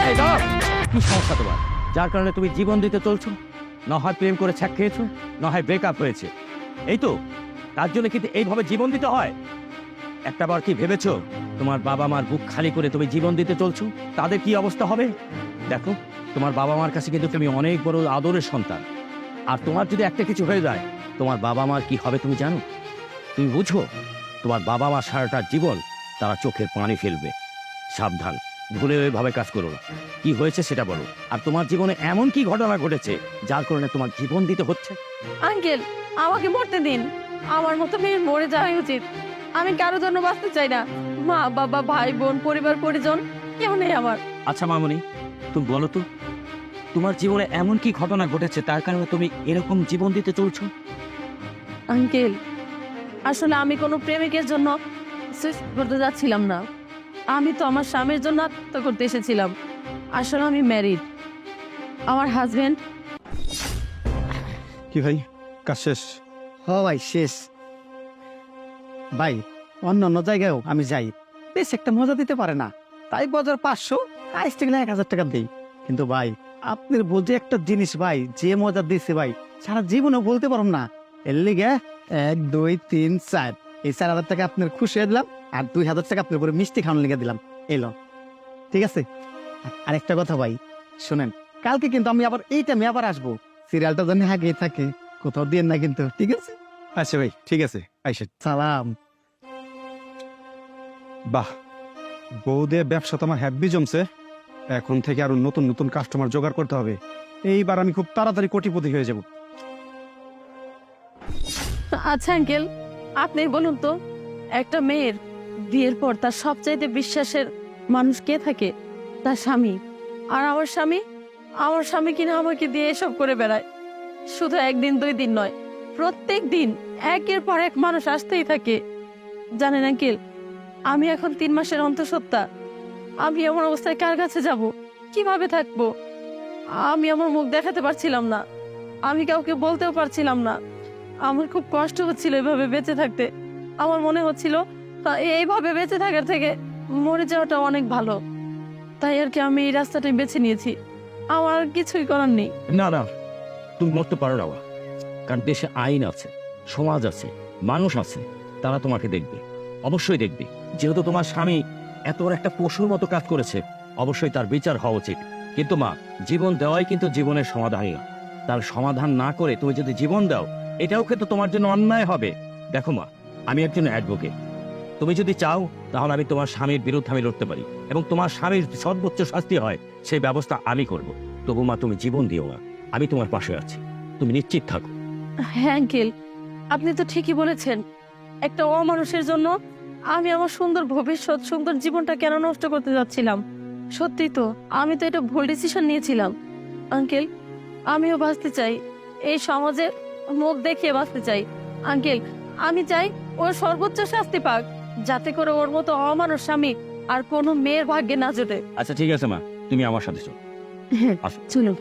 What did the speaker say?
এই দাঁড়াও। কি সমস্যা তোমার, যার কারণে তুমি জীবন দিতে চলছো? না হয় প্রেম করে ছ্যাক খেয়েছো, না হয় ব্রেকআপ হয়েছে, এই তো। তার জন্য কিন্তু এইভাবে জীবন দিতে হয়? একটা বার কি ভেবেছো তোমার বাবা মার বুক খালি করে তুমি জীবন দিতে চলছো, তাদের কি অবস্থা হবে? দেখো, তোমার বাবা মার কাছে কিন্তু তুমি অনেক বড় আদরের সন্তান, আর তোমার যদি একটা কিছু হয়ে যায় তোমার বাবা মার কি হবে তুমি জানো? তুমি বুঝো, তোমার বাবা মা সারাটা জীবন তারা চোখের পানি ফেলবে। সাবধান, ভুলে ওইভাবে কাজ করো না। কি হয়েছে সেটা বলো, আর তোমার জীবনে এমন কি ঘটনা ঘটেছে যার কারণে তোমার জীবন দিতে হচ্ছে? আঙ্কেল, আমাকে মরতে দিন। আমার মতো মেয়ের মরে যাওয়াই উচিত। আমি কারো জন্য বাঁচতে চাই না। মা বাবা ভাই বোন পরিবার পরিজন কেউ নেই আমার। আচ্ছা মামনি, তুমি বলো তো, তোমার জীবনে এমন কি ঘটনা ঘটেছে তার কারণে তুমি এরকম জীবন দিতে চলছো? আঙ্কেল, আসলে আমি কোনো প্রেমিকের জন্য সুইসাইড করতে যাচ্ছিলাম না। আমি তো আমার স্বামীর জন্য আত্মহত্যা করতে এসেছিলাম। আসলে আমি ম্যারিড। আমার হাজবেন্ড। কি ভাই, কাজ শেষ? হ ভাই, শেষ। ভাই, অন্য অন্য জায়গায়ও আমি যাই, বেশ একটা মজা দিতে পারে না, তাই বাজার 500, আইসতে গেলে 1000 টাকা দিই। কিন্তু ভাই, আপনার বোঝে একটা জিনিস ভাই, যে মজা দিচ্ছে ভাই সারা জীবনেও বলতে পারব না। এর লিগে 1 2 3 4 এই 4000 টাকা আপনার খুশি হয়ে দিলাম, আর 2000 টাকা আপনার উপরে মিষ্টি খাওয়ানোর লিগে দিলাম। এলো, ঠিক আছে? আর একটা কথা ভাই শোনেন, কালকে কিন্তু আমি আবার এই টাইমে আবার আসবো। সিরিয়ালটা জানি আগেই থাকে, কোথাও দিয়ে না কিন্তু, ঠিক আছে? আচ্ছা ভাই, ঠিক আছে, আইসেন। সালাম। বাহ, বউ দিয়ে ব্যবসা তো আমার হ্যাপি জমছে। এখন থেকে আরো নতুন নতুন কাস্টমার জোগাড় করতে হবে। এইবার আমি খুব তাড়াতাড়ি কোটিপতি হয়ে যাব। আচ্ছা আঙ্কেল, আপনি বলুন তো, একটা মেয়ের বিয়ের পর তার সবচাইতে বিশ্বাসের মানুষ কে থাকে? তার স্বামী। আর আমার স্বামী কিনা আমাকে দিয়ে এসব করে বেড়ায়। শুধু 1 দিন 2 দিন নয়, প্রত্যেক দিন একের পর এক মানুষ আসতেই থাকে। জানেন আঙ্কেল, আমি এখন 3 মাসের অন্তঃসত্ত্বা। আমি এমন অবস্থায় কার কাছে যাব, কিভাবে থাকবো? আমি আমার মুখ দেখাতে পারছিলাম না, আমি কাউকে বলতেও পারছিলাম না। আমার খুব কষ্ট হচ্ছিল এভাবে বেঁচে থাকতে। আমার মনে হচ্ছিল এইভাবে বেঁচে থাকার থেকে মরে যাওয়াটা অনেক ভালো। তাই আর কি আমি এই রাস্তাটাই বেছে নিয়েছি। আমার আর কিছুই করার নেই। না না, তুমি মরতে পারো না, কারণ দেশে আইন আছে, সমাজ আছে, মানুষ আছে, তারা তোমাকে দেখবে, অবশ্যই দেখবে। যেহেতু তোমার স্বামী এত বড় একটা পশুর মতো কাজ করেছে, অবশ্যই তার বিচার হওয়া উচিত। কিন্তু মা, জীবন দেওয়াই কিন্তু জীবনের সমাধান না। তার সমাধান না করে তুমি যদি জীবন দাও, এটাও কিন্তু তোমার জন্য অন্যায় হবে। দেখো মা, আমি একজন অ্যাডভোকেট। তুমি যদি চাও তাহলে আমি তোমার স্বামীর বিরুদ্ধে আমি লড়তে পারি, এবং তোমার স্বামীর সর্বোচ্চ শাস্তি হয় সেই ব্যবস্থা আমি করব। তবু মা, তুমি জীবন দিও না, আমি তোমার পাশে আছি, তুমি নিশ্চিত থাকো। হ্যাঁ আঙ্কেল, আপনি তো ঠিকই বলেছেন। একটা অমানুষের জন্য আমি আমার সুন্দর ভবিষ্যৎ, সুন্দর জীবনটা কেন নষ্ট করতে যাচ্ছিলাম? সত্যি তো, আমি তো এটা ভুল ডিসিশন নিয়েছিলাম। আঙ্কেল, আমিও বাঁচতে চাই, এই সমাজে মুখ দেখিয়ে বাঁচতে চাই। আঙ্কেল, আমি চাই ওর সর্বোচ্চ শাস্তি পাক, যাতে করে ওর মতো অমানুষ স্বামী আর কোনো মেয়ের ভাগ্যে না জোটে। আচ্ছা ঠিক আছে মা, তুমি আমার সাথে চলো। হ্যাঁ, আসো। চলুন।